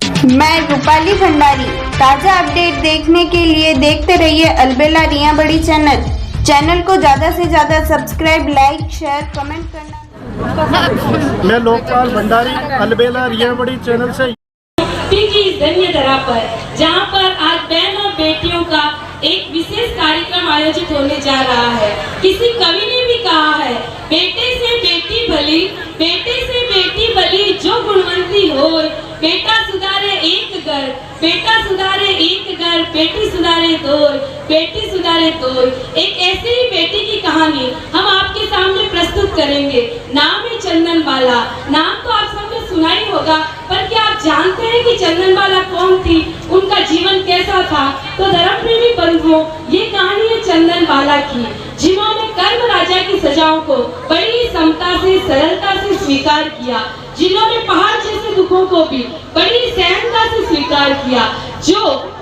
मैं रूपाली भंडारी। ताज़ा अपडेट देखने के लिए देखते रहिए अलबेला रिया बड़ी चैनल को ज़्यादा से ज़्यादा सब्सक्राइब, लाइक, शेयर, कमेंट करना। मैं लोकपाल भंडारी अलबेला रिया बड़ी चैनल से की धन्य धरा पर जहां पर आज बहन और बेटियों का एक विशेष कार्यक्रम आयोजित होने जा रहा है। किसी कवि ने भी कहा है, बेटे से बेटी भली, बेटे से बेटी भली, जो गुणवंती हो, बेटा सुधारे एक घर, बेटा सुधारे एक घर, बेटी सुधारे दो, बेटी सुधारे दो। एक ऐसी ही बेटी की कहानी हम आपके सामने प्रस्तुत करेंगे। नाम है चंदनबाला। नाम तो आप सबने सुना ही होगा, पर क्या आप जानते हैं कि चंदनबाला कौन थी, उनका जीवन कैसा था? तो धर्मप्रेमी बंधुओं, ये कहानी है चंदनबाला की, जिन्होंने कर्म राजा की सजाओं को बड़ी समता से, सरलता से स्वीकार किया, जिन्होंने पहाड़ जैसे दुखों को भी बड़ी सहनता से स्वीकार किया, जो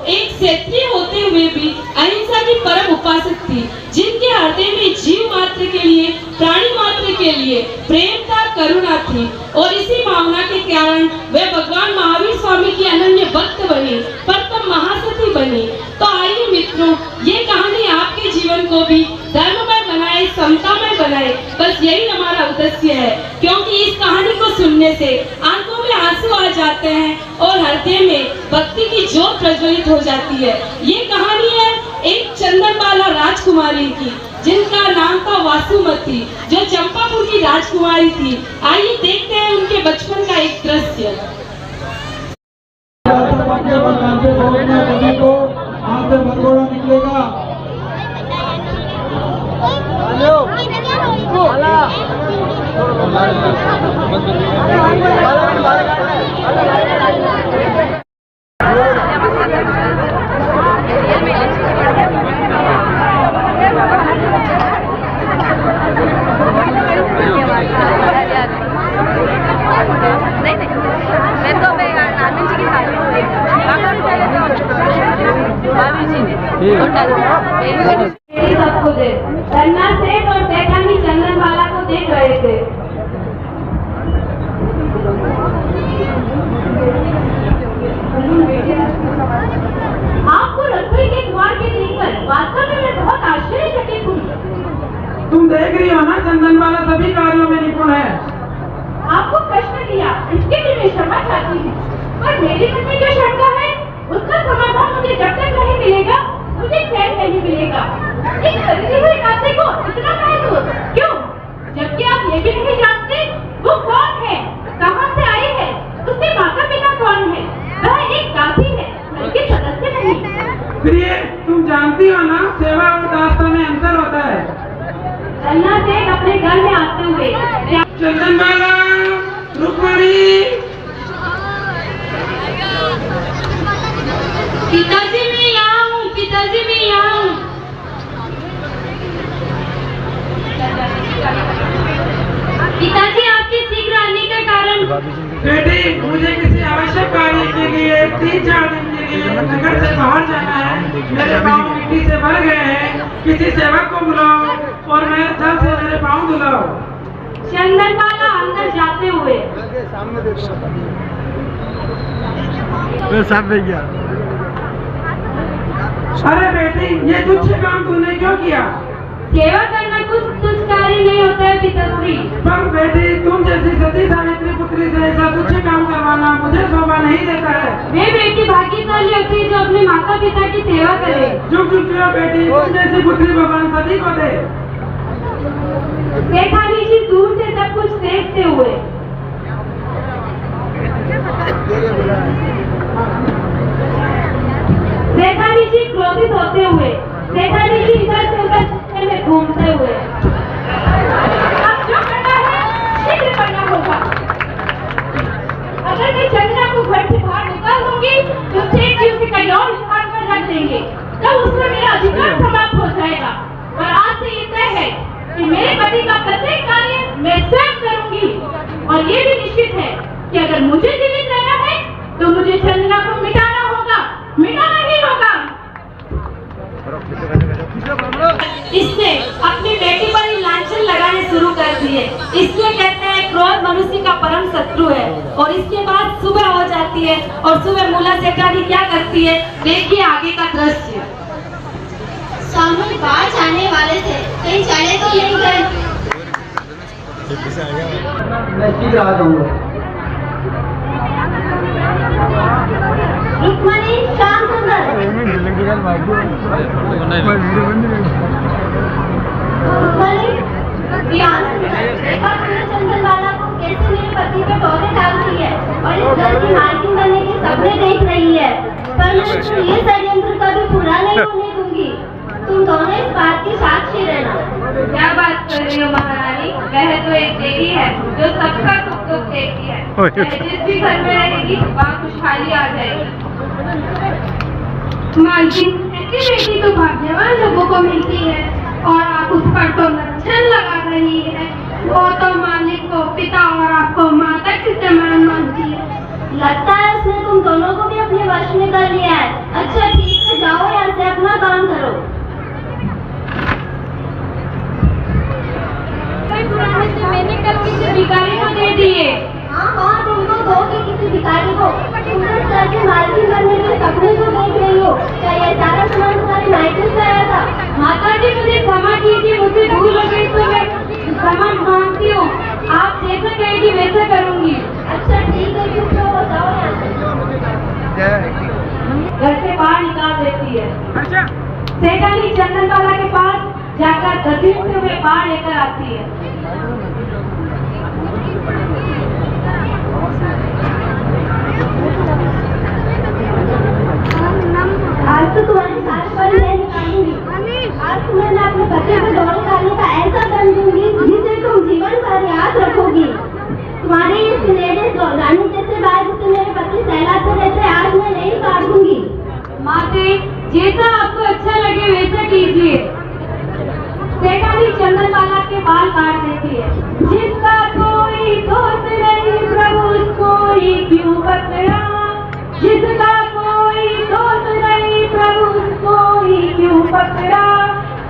एक क्षत्रिय होते हुए भी अहिंसा की परम उपासक थी, जिनके हृदय में जीव मात्र के लिए, प्राणी मात्र के लिए प्रेम था, करुणा थी, और इसी भावना के कारण वे भगवान महावीर स्वामी की अनन्य भक्त बनी, परतम महासती बनी। तो आइए मित्रों, ये कहानी आपके जीवन को भी धर्ममय बनाए, समतामय बनाए, बस यही हमारा उद्देश्य है। क्योंकि इस कहानी को सुनने से आंखों में आंसू आ जाते हैं और हृदय में भक्ति की ज्योत प्रज्वलित हो जाती है। ये कहानी है एक चंदनबाला राजकुमारी की, जिनका नाम था वासुमती, जो चंपापुर की राजकुमारी थी। आइए देखते हैं उनके बचपन का एक दृश्य। निकलेगा सबको दे धन्ना सेठ और सेठानी चंदनबाला को देख रहे थे। आपको रसोई के द्वार के देखकर वास्तव में मैं बहुत आश्चर्यचकित हूँ। तुम देख रही हो ना, चंदनबाला सभी कार्यों में निपुण है। आपको प्रश्न दिया, इसके लिए मैं क्षमा चाहती हूँ, पर मेरे मन में जो शंका है, उसका समाधान मुझे जब तक नहीं मिलेगा, मुझे चैन नहीं मिलेगा। इस खरीदे हुए कांसे को इतना महत्व क्यों? जबकि आप ये भी नहीं जानते वो कौन है, कहाँ से आई है, उसके माता पिता कौन है। वह एक दासी है, घर के सदस्य नहीं। प्रिय, तुम जानती हो ना, सेवा और दास्ता में अंतर होता है। अन्ना सेठ अपने घर में आते हुए चंदनबाला, रुक्मणी, पिताजी मैं यहाँ हूँ, पिताजी मैं यहाँ हूँ। पिताजी आपके शीघ्र आने का कारण? बेटी, मुझे किसी आवश्यक कार्य के लिए 3-4 दिन के लिए नगर से बाहर जाना है। मेरे पाँव मिट्टी से भर गए हैं। किसी सेवक को बुलाओ और मैं जल से मेरे पाँव धुलाओ। चंदनबाला अंदर जाते हुए अरे बेटी, ये तुच्छ काम तूने क्यों किया? सेवा करना कुछ तुच्छ कार्य नहीं होता है पिताश्री। पर बेटी, तुम जैसी सती सावित्री पुत्री से ऐसा तुच्छ काम करवाना मुझे शोभा नहीं देता है। वे बेटी भाग्यशाली होती है जो अपने माता पिता की सेवा करे। चुप चुप रहो बेटी, तुम जैसी पुत्री भगवान सती को दे। सेठानी जी दूर से सब कुछ देखते हुए सेठानी जी क्रोधित होते हुए, सेठानी जी इधर से उधर में घूमते हुए, अब जो करना है शीघ्र करना होगा। अगर मैं चंद्रा को घर से बाहर निकाल दूंगी तो सेठ जी उसे कहीं और स्थान पर रख देंगे, तब उसमें मेरा अधिकार समाप्त हो जाएगा। और आज से ये तय है कि मेरे पति का प्रत्येक कार्य मैं स्वयं करूंगी, और ये भी निश्चित है कि अगर मुझे जीवित रहना है तो मुझे चंद्रा को मिटाना होगा, मिटाना ही होगा। इसने अपनी बेटी पर ही लांछन लगाने शुरू कर दिए। इसलिए कहते हैं क्रोध मनुष्य का परम शत्रु है। और इसके बाद सुबह हो जाती जाती है और सुबह मूला सेठानी क्या करती है, देखिए आगे का दृश्य। स्वामी बाहर जाने वाले थे, कहीं चले तो नहीं गए? मैं ठीक रहा दूंगा। रुक्मणी, श्याम सुंदर। चंद्रबाला को कैसे मेरे पति पे टोरे डालती है और इस घर की मालकिन बनने के सपने देख रही है, पर मैं ये षड्यंत्र कभी पूरा नहीं होने दूंगी। तुम दोनों इस बात की साक्षी रहना। क्या बात कर रही हो महारानी, वह तो एक देवी है जो सबका सुख दुख देखती है। वह जिस भी घर में रहेगी वहाँ खुशहाली आ जाएगी। मालकिन, ऐसी बेटी तो भाग्यवान लोगों को मिलती है और आप उस पर तो लक्षण लगा रही है। वो तो मालिक को पिता और आपको माता के समान मानती है। लगता है उसने तुम दोनों को भी अपने वश में कर लिया है। अच्छा ठीक है, जाओ यहाँ से अपना काम करो। मैंने कल किसी भिखारी को दे दिए। हाँ, तुमको दो कि किसी भिखारी को? तुम इस घर की मालकिन बनने के सपने को देख रही हो। क्या ये सारा सामान तुम्हारे मायके से आया था? माता जी मुझे क्षमा कीजिए, मुझे भूल हो गई तो मैं क्षमा मांगती हूँ। आप जैसा कहेगी वैसा करूँगी। अच्छा ठीक है, चुप रहो, जाओ यहाँ से। घर से बाहर निकाल देती है। सेठानी चंदनबाला के पास जाकर घसीटते हुए बाहर लेकर आती है। आज तो तुम्हारी सारी परी मैं निकालूंगी। आज तुम्हें मैं अपने बच्चे को दौड़ डालने का ऐसा दंड दूंगी जिसे तुम जीवन भर याद रखोगी। तुम्हारे ये सुनहरे रानी जैसे बाल जिसे मेरे पति सहलाते रहते आज मैं नहीं काट दूंगी। माते, जैसा आपको अच्छा लगे वैसा कीजिए। सेठानी चंदनबाला के बाल काट देती है। जिसका कोई दोस्त नहीं प्रभु उसको ही क्यों पकड़ा, जिसका कोई दोस्त नहीं प्रभु उसको ही क्यों पकड़ा।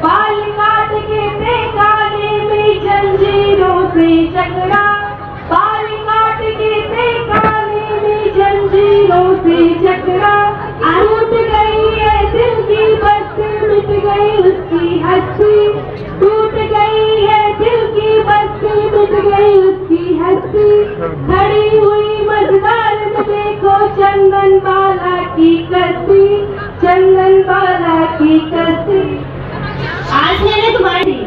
बाल काट के फेंकाने में जंजीरों से जकड़ा, बाल काट के फेंकाने में जंजीरों से जकड़ा। टूट गई है दिल की बस्ती, मिट गई उसकी हस्ती। टूट गई है दिल की बस्ती, मिट गई उसकी हस्ती। खड़ी हुई मझधार में देखो चंदनबाला की कस्ती, चंदनबाला की कस्ती। आज मैंने तुम्हारी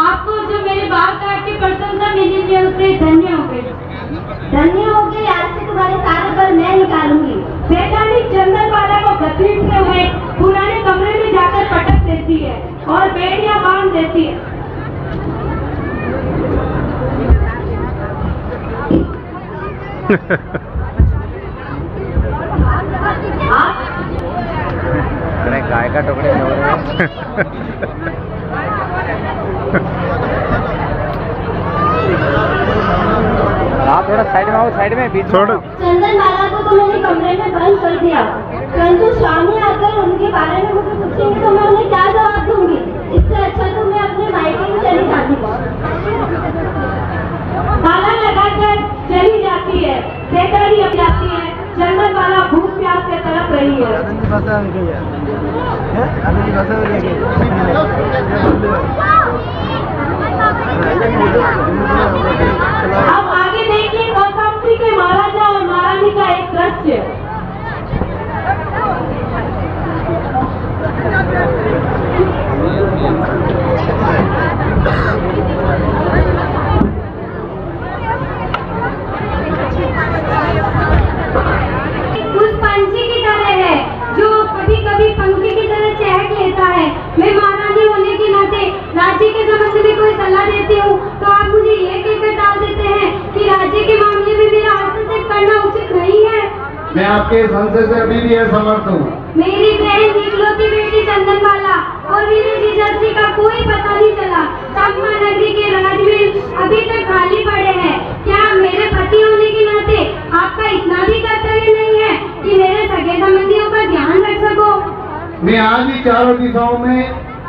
आपको जो मेरे बाल काट के प्रशंसा मिली थी उससे धन्य हो गई। धन्य हो गई। आज से तुम्हारे सारे पर मैं निकालूंगी। सेठानी चंदनबाला को घसीटते हुए पुराने कमरे में जाकर पटक देती है और बेड़ियां बांध देती है। गाय का टुकड़े हो रहे हैं। आप थोड़ा साइड में आओ, साइड में बीच में। चंदनबाला को तो मैंने कमरे में बंद कर दिया, परंतु स्वामी आकर उनके बारे में मुझे पूछेंगे तो मैं उन्हें क्या जवाब दूंगी? इससे अच्छा तो मैं अपने मायके में चली जाती। ताला लगाकर चली जाती है। सेठानी अब जाती है। चंदनबाला भूख प्यास से तड़प रही है। अब आगे देखिए कौशाम्बी के महाराजा और महारानी का एक दृश्य। उस पंछी की तरह है जो कभी कभी पंखी की तरह चहक लेता है। मैं महारानी होने के नाते राज्य के संबंध में कोई सलाह देती हूँ तो आप मुझे ये कहकर टाल देते हैं कि राज्य के मामले में मेरा हस्तक्षेप करना उचित नहीं है। मैं आपके संशय से अभी भी असमर्थ हूँ। मेरी बहन इकलौती बेटी चंदनबाला और मेरी जीजाजी का कोई पता नहीं चला। चकमा नगरी के राजमहल अभी तक खाली पड़े हैं। क्या मेरे पति होने के नाते आपका इतना भी कर्तव्य नहीं है कि मेरे सगे संबंधियों का ध्यान रख सको? मैं आज ही चारों दिशाओं में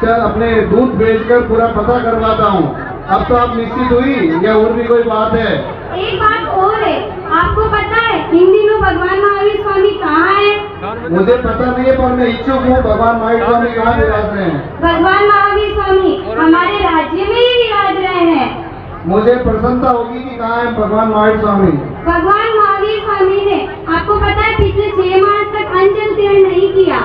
अपने दूध बेचकर पूरा पता करवाता हूँ। अब तो आप निश्चित हुई या और भी कोई बात है? एक बात और है, आपको पता है इन दिनों भगवान महावीर स्वामी कहाँ है? मुझे पता नहीं है, पर मैं इच्छुक हूँ भगवान महावीर स्वामी कहाँ विराज रहे हैं। भगवान महावीर स्वामी हमारे राज्य में ही विराज रहे हैं। मुझे प्रसन्नता होगी कि कहाँ है भगवान महावीर स्वामी। भगवान महावीर स्वामी ने, आपको पता है, पिछले 6 मास तक अन्न जल ग्रहण नहीं किया।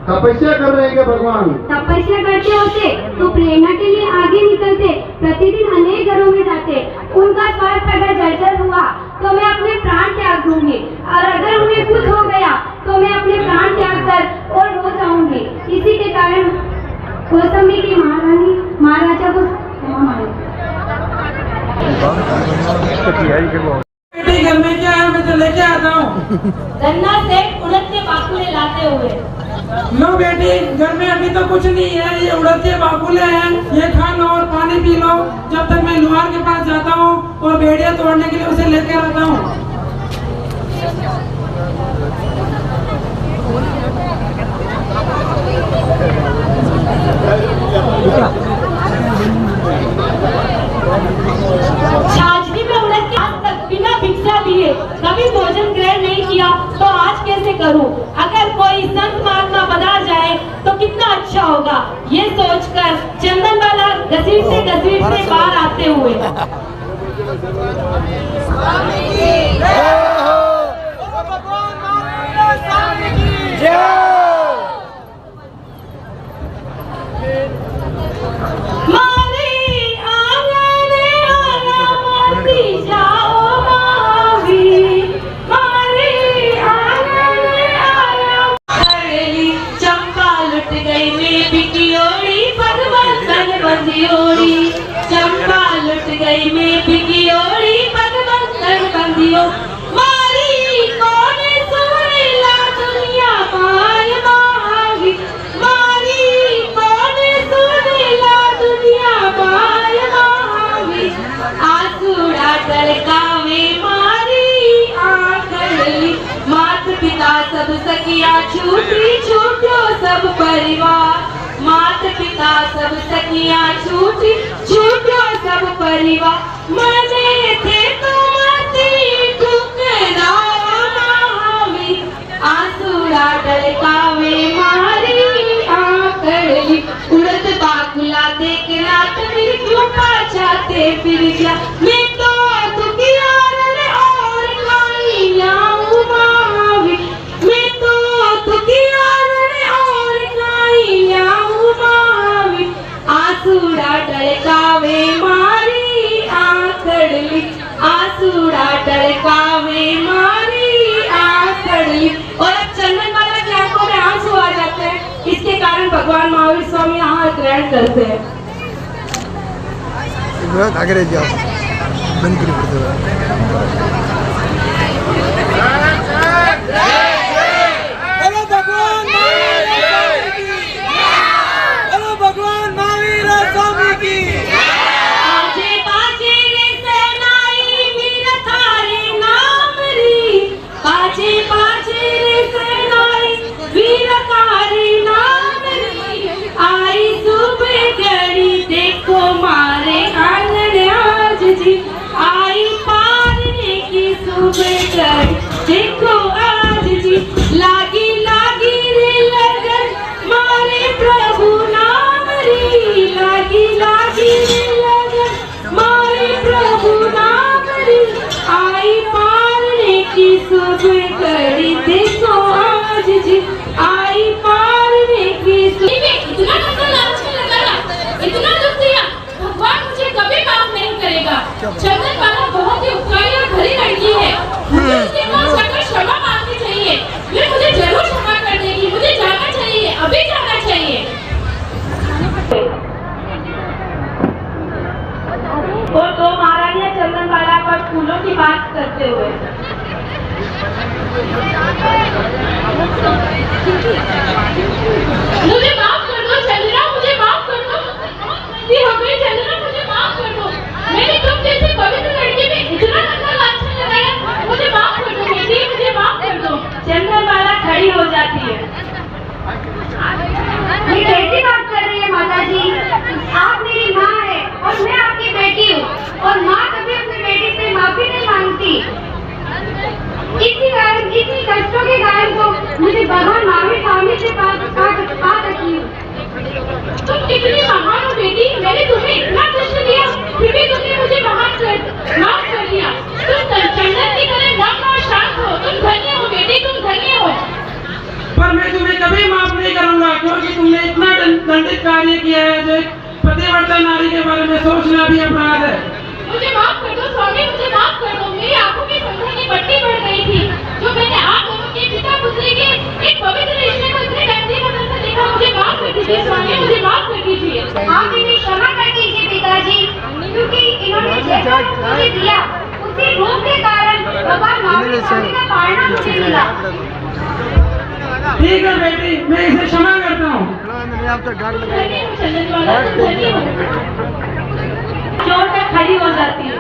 तपस्या कर रहे हैं क्या भगवान? तपस्या करते होते तो प्रेरणा के लिए आगे निकलते, प्रतिदिन अनेक घरों में जाते। उनका स्वास्थ्य अगर जर्जर हुआ तो मैं अपने प्राण त्याग दूंगी, और अगर उन्हें कुछ हो गया तो मैं अपने प्राण त्याग कर और रो जाऊंगी। इसी के कारण कौसंबी की महारानी महाराजा को बेटी घर में क्या है, मैं तो लेके आता हूँ। गन्ना से उड़द के बाकुले लाते हुए। लो बेटी, घर में अभी तो कुछ नहीं है, ये उड़द के बाकुले हैं, ये खा लो और पानी पी लो, जब तक मैं लोहार के पास जाता हूँ और भेड़िया तोड़ने के लिए उसे लेकर आता हूँ। छाछनी में उड़द के आज तक बिना भिक्षा दिए कभी भोजन ग्रहण नहीं किया, तो आज कैसे करूं? अगर कोई संत महात्मा पधार जाए तो कितना अच्छा होगा, ये सोचकर चंदन वाला घसीटते बाहर आते हुए। चंपा लुट गई में बिकी ओड़ी पगबंधन बंदियो, मारी कौन सुनेला दुनिया पाय माही, मारी कौन सुनेला दुनिया पाय माही, आंसुड़ा टलकावे मारी आंखड़ी, मात पिता सब सखिया छूटी छूटो सब परिवार, मात पिता सब सखिया छूटी छूटो सब परिवार, मने थे तो मती ठुकरा मावी, आंसुड़ा टलकावे मारी आंखड़ी, उड़द बाकुला देखना तो मेरी क्यों पाछाते फिर जा, मैं तो दुखिया और खाइया मावी, मैं तो दुखिया और खाइया मावी, आंसुड़ा टलकावे मारी आंखड़ी, आंसुड़ा टलकावे मारी आंखड़ी। और अब चंदन वाला की आंखों में आंसू आ जाते हैं, इसके कारण भगवान महावीर स्वामी यहाँ ग्रहण करते हैं। आगे जाओ, बंद करी पड़ते भगवान महावीर स्वामी की। बाजे बाजे रे सेनाई वीर थारे नाम री, बाजे बाजे रे सेनाई वीर थारे नाम री, आई सुबह घड़ी देखो मारे आंगन आज जी, आई पारने की सुबह घड़ी देखो आज जी, लागी लागी रे लगन मारे प्रभु नाम री, लागी लागी रे लगन मारे प्रभु नाम री, आई पारने की सुबह घड़ी देखो आज जी, आई पारने की इतना इतना दुख दिया, भगवान मुझे कभी माफ नहीं करेगा। चंदन वाला बहुत ही उपकारी और भली लड़की है, मुझे उसके पास जाकर क्षमा मांगनी चाहिए, वे मुझे जरूर क्षमा कर देगी, मुझे जाना चाहिए, अभी जाना चाहिए। और दो महारानियां चंदन वाला पर फूलों की बात करते हुए। मुझे माफ कर दो चंद्रा, मुझे माफ कर दो, हमें चंद्रा मुझे माफ कर दो, मैंने तुम जैसी पवित्र लड़की में इतना गंदा लांछन लगाया, मुझे माफ कर दो बेटी, मुझे माफ कर दो। चंदन वाला खड़ी हो जाती है। ये कैसी बात कर रही है तुम कितनी महान हो बेटी, मैंने तुम्हें इतना कष्ट दिया, फिर भी तुमने मुझे माफ कर दिया। तुम चंदन की तरह नम्र और शांत हो, तुम धन्य हो बेटी, तुम धन्य हो। पर मैं तुम्हें कभी माफ नहीं करूंगा, क्योंकि तुमने इतना दंडित कार्य किया है जो एक पतिव्रता नारी के बारे में सोचना भी अपराध है। मुझे माफ कर दो स्वामी, मुझे माफ कर दो। मेरी आंखों में संदेह की पट्टी बढ़ गई थी, जो मैंने आप दोनों के पिता पुत्री के एक पवित्र रिश्ते को इतने गंदे नजर से देखा। मुझे माफ कर दीजिए स्वामी, मुझे माफ कर दीजिए। आप इन्हें क्षमा कर दीजिए पिताजी, क्योंकि इन्होंने जैसा मुझे दिया उसी रूप के कारण भगवान महावीर स्वामी का पालना मुझे मिला। ठीक है बेटी, मैं इसे क्षमा करता हूँ। धन्य हो चंदन वाला, तुम धन्य हो। जोर तक खड़ी हो जाती है।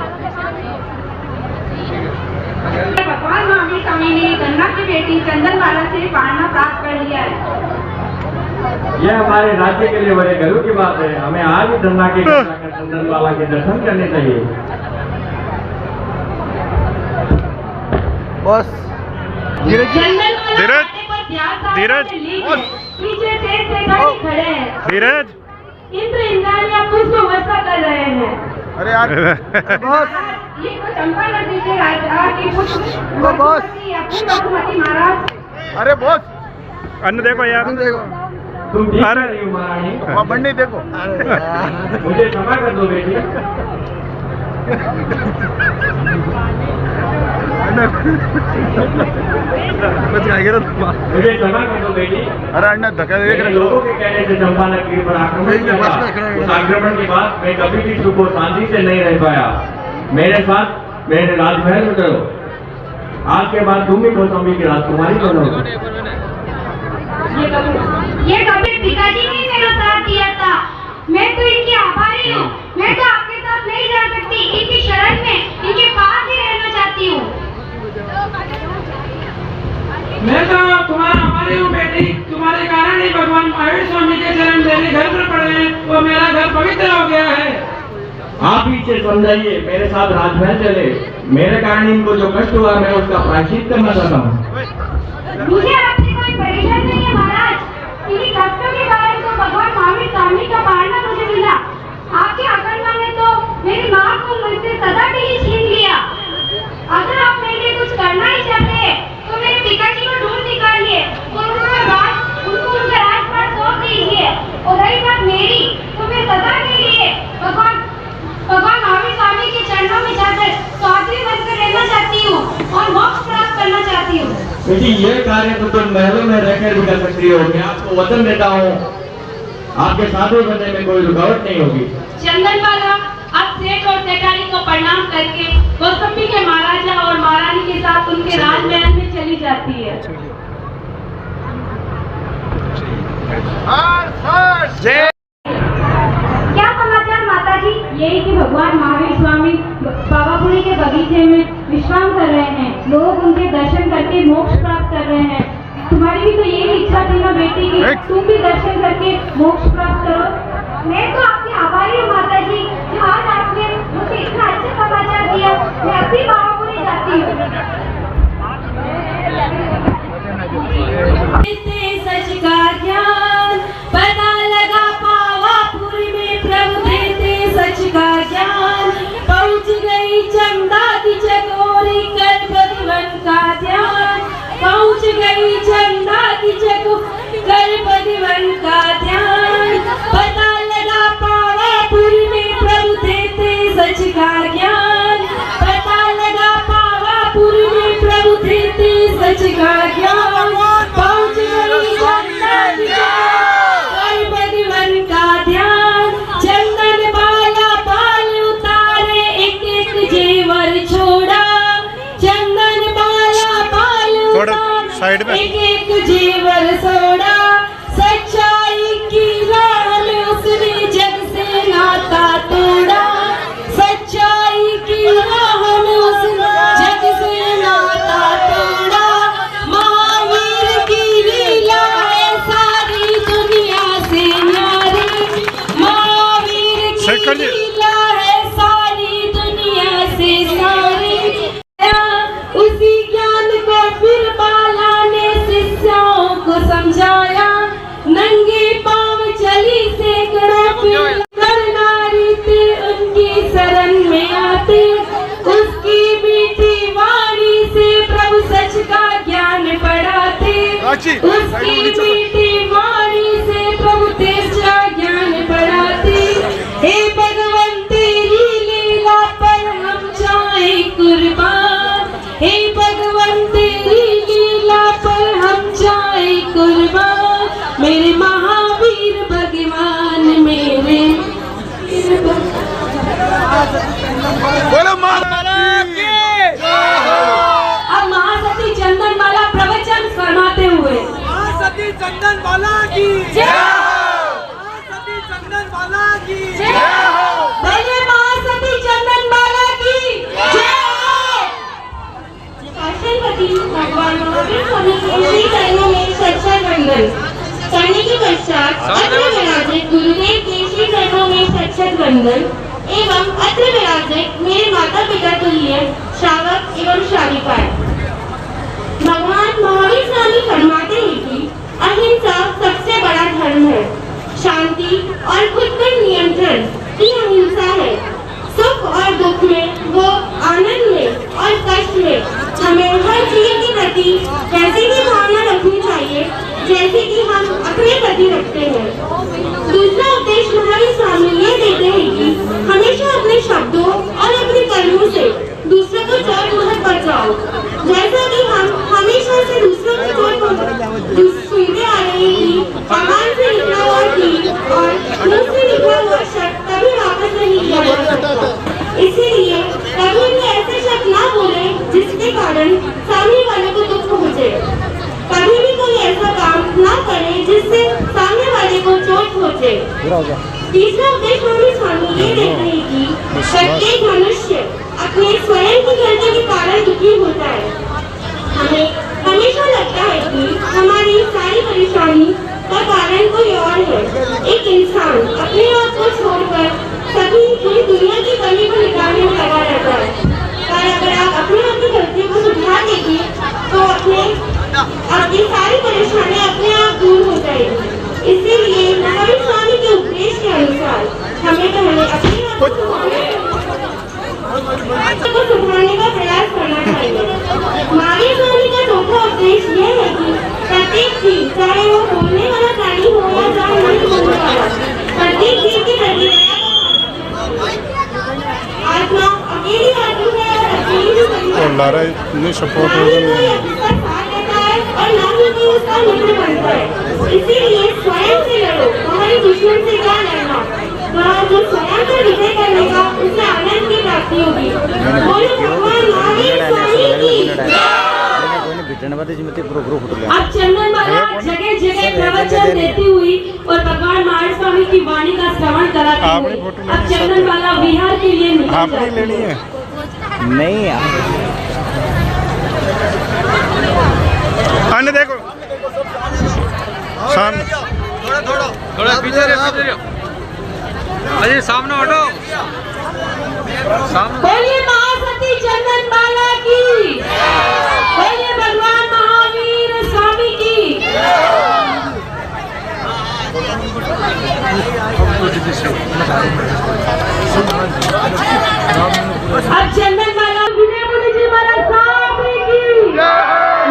भगवान महावीर स्वामी ने गंगा की बेटी चंदनवाला से पालना प्राप्त कर लिया है। यह हमारे राज्य के लिए बड़े गर्व की बात है। हमें आज ही गंगा के चंदनवाला के दर्शन करने चाहिए। बस धीरज पीछे से खड़े हैं। धीरज इंद्र इंद्राणी पुष्प वर्षा कर रहे हैं। अरे यार बस ये तो चंपा नदी के राजा की पुष्प महाराज। अरे बॉस अन्न देखो यार, तुम देखो, तुम ठीक अरे रही हो महारानी, वहाँ बंडी देखो। मुझे क्षमा कर दो बेटी। मुझे क्षमा कर दो बेटी। अरे अन्ना धक्का देख रहे लोगों के कहने से चंपा नगरी पर आक्रमण किया था। उस आक्रमण के बाद मैं कभी भी सुख और शांति से नहीं रह पाया। मेरे साथ मेरे राजमहल में करो। आज के बाद तुम भी कौशंबी की राजकुमारी बनो। ये कभी पिताजी ने मेरा साथ दिया था, मैं तो इनकी आभारी हूँ। मैं तो आपके साथ नहीं जा सकती, इनकी शरण में इनके पास ही रहना चाहती हूँ। मैं तो तुम्हारा आभारी हूँ बेटी, तुम्हारे कारण ही भगवान महावीर स्वामी के चरण मेरे घर पर पड़े हैं और मेरा घर पवित्र हो गया है। आप ही से समझाइए, मेरे साथ राजमहल चले। मेरे कारण इनको जो कष्ट हुआ मैं उसका प्रायश्चित करना चाहता हूँ। मुझे आपसे कोई परेशान नहीं है महाराज। इन्हीं कष्टों के कारण तो भगवान महावीर स्वामी का पालना मुझे मिला। आपके अकड़वा ने तो मेरी माँ को मुझसे सदा के लिए छीन लिया। अगर आप मेरे लिए कुछ करना ही चाहते हैं तो मेरे पिताजी को ढूंढ निकालिए और उनको उनका राजपाट सौंप दीजिए। और रही बात मेरी, तो मैं सदा के लिए भगवान महावीर स्वामी के चरणों में जाकर स्वाति बनकर रहना चाहती हूँ और मोक्ष प्राप्त करना चाहती हूँ। बेटी ये कार्य तो तुम महलों में रहकर भी कर सकती हो। मैं आपको वचन देता हूँ, आपके साधु बनने में कोई रुकावट नहीं होगी। चंदनवाला अब सेठ और सेठानी को प्रणाम करके कौशंबी के महाराजा और महारानी के साथ उनके राजमहल में चली जाती है। क्या समाचार माताजी? यही कि भगवान महावीर स्वामी पावापुरी के बगीचे में विश्राम कर रहे हैं। लोग उनके दर्शन करके मोक्ष प्राप्त कर रहे हैं। तुम्हारी भी तो यही इच्छा थी ना बेटी की तुम भी दर्शन करके मोक्ष प्राप्त करो। मैं तो आपकी आभारी हूँ माताजी, जो आज आपने मुझे इतना अच्छा समाचार दिया। मैं अभी पावापुरी जाती हूँ। सच का ज्ञान पता लगा पावापुरी में, प्रभु देते सच का ज्ञान। पहुंच गई चंदा की चकोरी कर बधवन का ध्यान। पहुंच गई चंदा की चकोरी कर बधवन का ध्यान। पता लगा पावापुरी में, प्रभु देते सच का ज्ञान। पता लगा पावापुरी में, प्रभु देते सच का ज्ञान। पहुंच गई चंदा की चकोरी कर बधवन का ध्यान। चंदन बाला बाल उतारे एक एक जेवर छोड़ा। चंदन बाला बाल उतारे एक एक जेवर छोड़ा। सच्चाई की राह में उसने जग से नाता तोड़ा। सच्चाई की राह में उसने जग से नाता तोड़ा। महावीर की लीला है सारी दुनिया से न्यारी। महावीर की लीला है सारी दुनिया से सारी। उसी ज्ञान को फिर बाला ने शिष्यों को समझाया। उसकी मीठी वाणी से प्रभु तेरा ज्ञान बढ़ाते। हे भगवान तेरी लीला पर हम जाए कुर्बान। हे भगवान तेरी लीला पर हम जाए कुर्बान। मेरे महावीर भगवान मेरे बोलो माता की अब महासती चंदनमाला प्रवचन फरमाते हुए महासती चंदनमाला की जय महासती चंदनमाला की पहले महासती चंदनमाला की जय। शासनपति भगवान महावीर स्वामी के श्री चरणों में सत्संग वंदन करने के पश्चात अत्र विराजित गुरुदेव के श्री चरणों में सत्संग वंदन एवं अत्र विराजित मेरे माता पिता तुल्य श्रावक एवं श्राविकाएं। भगवान महावीर स्वामी फरमाते हैं कि अहिंसा सबसे बड़ा धर्म है। शांति और खुद पर नियंत्रण ही अहिंसा है। सुख और दुख में वो आनंद में और कष्ट में हमें हर चीज के प्रति वैसी ही भावना रखनी चाहिए जैसे कि हम अपने प्रति रखते हैं। दूसरा उपदेश महावीर स्वामी ये देते हैं कि हमेशा अपने शब्दों और अपने कर्मों से दूसरों को चोट मत पहुंचाओ। जैसा कि हम हमेशा से दूसरों को चोट सुनते आ रहे हैं कि भगवान से निकला हुआ तीर और मुंह से निकला हुआ शब्द कभी वापस नहीं किया जा सकता। इसीलिए कभी भी ऐसे शब्द ना बोले जिसके कारण सामने वाले को दुख पहुंचे। कभी भी कोई ऐसा काम ना करे जिससे सामने वाले को चोट पहुंचे। तीसरा उपदेश महावीर स्वामी ये देते हैं कि प्रत्येक मनुष्य अपने स्वयं की गलती के कारण दुखी होता है। हमें हमेशा लगता है कि हमारी सारी परेशानी का कारण कोई और है। एक इंसान अपने आप को छोड़कर सभी पूरी दुनिया की कमी को निकालने में लगा रहता है। पर अगर आप अपने आप की गलतियों को सुधार देंगे तो आपकी सारी परेशानियां अपने आप दूर हो जाएगी। इसीलिए महावीर स्वामी के उपदेश के अनुसार हमें पहले अपने आप को सुधारने का प्रयास करना चाहिए। महावीर स्वामी का चौथा उपदेश यह है कि प्रत्येक चीज चाहे वो बोलने वाला प्राणी हो या चाहे नहीं बोलने वाला, प्रत्येक चीज की प्रति आत्मा अकेली आत्मा है और अकेली सपोर्ट और ना ही कोई उसका मित्र बनता है। इसीलिए स्वयं से लड़ो, हमारे दुश्मन से क्या लड़ना। वहाँ जो स्वयं पर विजय करने का उसे आनंद की प्राप्ति होगी। बोलो भगवान महावीर स्वामी की। अब चंदनमाला जगह जगह प्रवचन देती हुई और भगवान महावीर स्वामी की वाणी का श्रवण कराती हुई अब चंदनमाला बिहार के लिए निकल जाती है। नहीं अन्य देखो सामने थोड़ा पीछे रहो अजय सामने हटो सामने। बोलिए महासती चंदनमाला की, बोलिए भगवान महावीर स्वामी की। अब चंदनमाला विनय मुनि जी महाराज साहब की,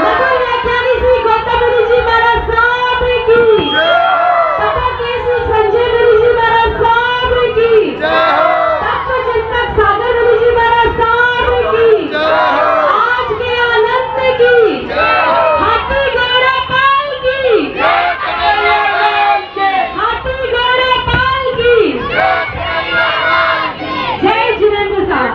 मधुर व्याख्यानी श्री गौतम मुनि जी महाराज साहब की, तपकेशु संजय मुनि जी महाराज साहब की, तत्वचिंतक सागर मुनि जी महाराज साहब की, आज के आनंद की, हाथी घोड़ा पाल की, हाथी घोड़ा पाल की, जय जिनेंद्र साहब।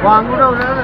वो अंगूठा उधर